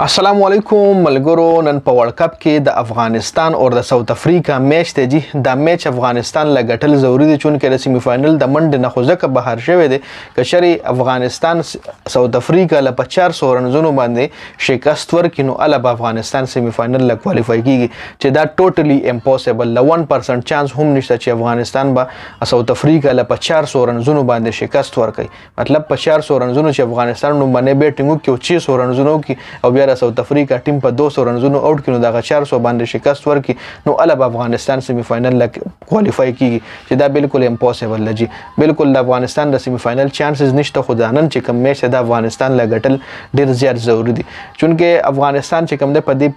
السلام علیکم ملګرو. نن په ورلد کپ کې د افغانستان او د ساوث افریقا میچ دی جی. دا میچ افغانستان لا ګټل ضروری دی چون کې د سیمی فائنل د منډ نه خو ځکه بهر شوی دی کشري افغانستان ساوث افریقا له 400 رنزونو باندې شکست ورکړي نو ال به افغانستان سیمی فائنل لا کوالیفای کیږي چې دا ټوټلی امپوسیبل ل 1% چانس هم نشته چې افغانستان به ساوث افریقا له 400 رنزونو باندې شکست ورکړي. مطلب 400 رنزونو چې افغانستان نو باندې بیټینګ کوي 600 رنزونو کې او بیا د ساوث افریقا ټیم په 200 رنزونو آوټ کړي نو دا 400 باندې شکست ورکړي نو ال به افغانستان سیمی فائنل لا کوالیفای کیږي چې دا بالکل امپوسیبل دی. بالکل د افغانستان د سیمی فائنل چانسز نشته خو دا نن چې کوم میچ د افغانستان لا ګټل ډیر زیات ضروری دي چونکه افغانستان چې کوم د په دې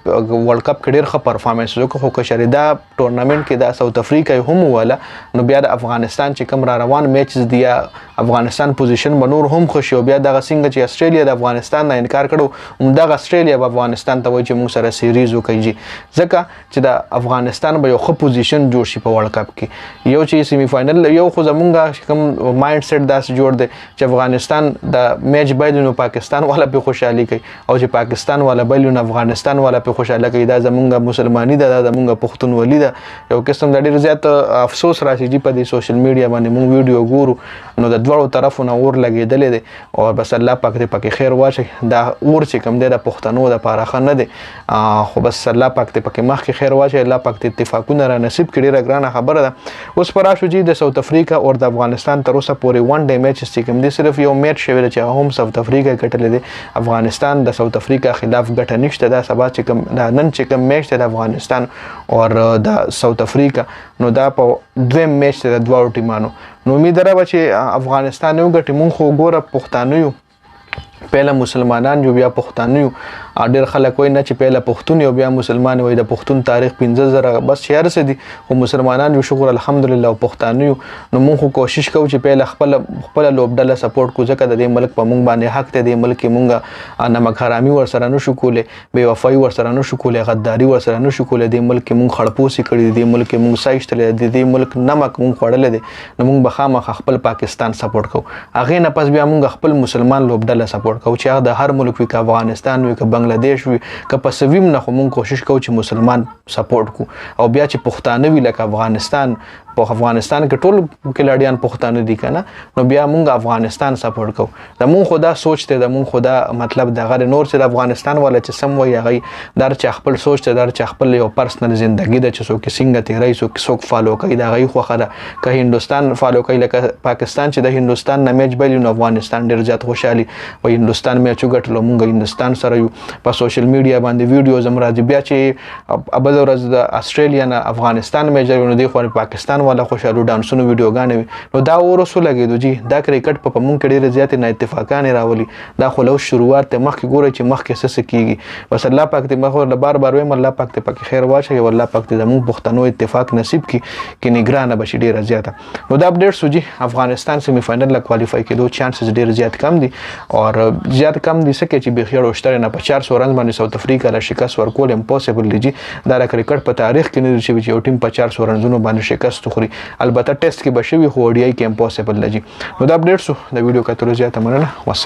ورلد کپ کې ډیر ښه پرفارمنس وکړ خو کشري دا ټورنمنت کې د ساوث افریقا هم ولا نو بیا د افغانستان چې کوم را روان میچز دی افغانستان پوزیشن بنور هم خوشي او بیا د څنګه چې استرالیا د افغانستان نه انکار کړو هم د استرالیا افغانستان ته وایي چې موږ سره سیریز وکړي ځکه چې د افغانستان به یو ښه پوزیشن جوړ شي په ورلد کپ کې یو چې سیمی فائنل یو خو زمونږ کوم مایند سیټ داس جوړ دی چې افغانستان د میچ باید نو پاکستان والا په خوشحالي کوي او چې پاکستان والا بل نو افغانستان والا په خوشاله کوي دا زمونږ مسلمانی ده دا زمونږ پښتونولي ده یو قسم د ډیر زیات افسوس راشي چې په دې سوشل میډیا باندې موږ ویډیو ګورو نو د دوړو طرفونو اور لګیدل دي او بس الله پاک دې پکې خیر واچي دا اور چې کوم دی د پښتنو د پاره نه دی خو بس الله پاک ته پکې مخ کې خیر واچي الله پاک ته اتفاقونه را نصیب کړي ډیره ګرانه خبره ده. اوس پر راشو جی د ساوث افریقا او د افغانستان تر اوسه پورې ون ډے میچ چې کوم دی صرف یو میچ شوی چې هم ساوث افریقا ګټل دي افغانستان د ساوث افریقا خلاف ګټه نشته دا سبا چې کوم نن چې کوم میچ د افغانستان او د ساوث افریقا نو دا په دویم میچ د دوه ټیمانو نو امید لرم چې افغانستان یو ګټي مونږ خو ګوره پښتانه یو پهله مسلمانان جو بیا پښتانه یو ډیر خلک وای نه چې پهله پښتون یو بیا مسلمان وای د پښتون تاریخ 15000 بس شهر سه دي خو مسلمانان جو شکر الحمدلله او پښتانه یو نو مونږ کوشش کوو چې پهله خپل لوبډله سپورټ کو ځکه د دې ملک په مونږ باندې حق ته د ملک مونږه نمک حرامي ور سره نو شو کولې بے وفای ور سره نو شو کولې غداری ور سره نو شو کولې د ملک مونږ خړپوسی کړی د ملک مونږ سایشتل د دې ملک نمک مونږ خړل دي نو مونږ بخامه خپل پاکستان سپورټ کوو هغه نه پس بیا مونږ خپل مسلمان لوبډله سپورټ کوو چې د هر ملک وی ک افغانستان وی ک بنگلاديش وی ک په سویم نه مونږ کوشش کوو چې مسلمان سپورټ کو او بیا چې پښتانه وی لکه افغانستان په افغانستان کې ټول کلاډیان پښتانه دي کنه نو بیا مونږ افغانستان سپورټ کوو د مونږ خدا سوچ ته د مونږ خدا مطلب د غیر نور چې د افغانستان ولا چې سم وي هغه در چې خپل سوچ ته در چې خپل یو پرسنل ژوندۍ د چې څوک څنګه تیرای څوک فالو کوي دا غي خو خره که هندستان فالو کوي لکه پاکستان چې د هندستان نه میچ بل نو افغانستان ډیر زیات خوشحالي و هندستان میچ وګټلو مونږ هندستان سره یو په سوشل میډیا باندې ویډیوز هم راځي بیا چې ابل ورځ د استرالیا نه افغانستان میچ نو دی خو پاکستان والا خوشاله ډانسونو ویډیوګانې نو دا ورسو لګیدو جی دا کرکټ په مونږ کې ډیر زیات نه اتفاقان راولي دا خو لو شروعات ته مخکې ګوره چې مخکې څه کیږي بس الله پاک دې مخ بار بار وایم الله پاک ته پکې خیر واچي او الله پاک دې زموږ پښتنو اتفاق نصیب کی کې نگرانه بشي ډیر زیاته نو دا اپډیټ سو جی افغانستان سیمی فائنل لا کوالیفای کېدو چانسز ډیر زیات کم دي او زیات کم دي سکه چې بخیر اوشتره نه په 400 رن باندې ساوث افریقا لا شکست ورکول امپوسیبل دي دا کرکټ په تاریخ کې نه شي چې یو ټیم په 400 رنونو باندې شکست خوري البته ټیسټ کې بشوي خو ډی آی کې امپوسیبل دی نو دا اپډیټ سو د ویډیو کتلو زیاته مننه والسلام.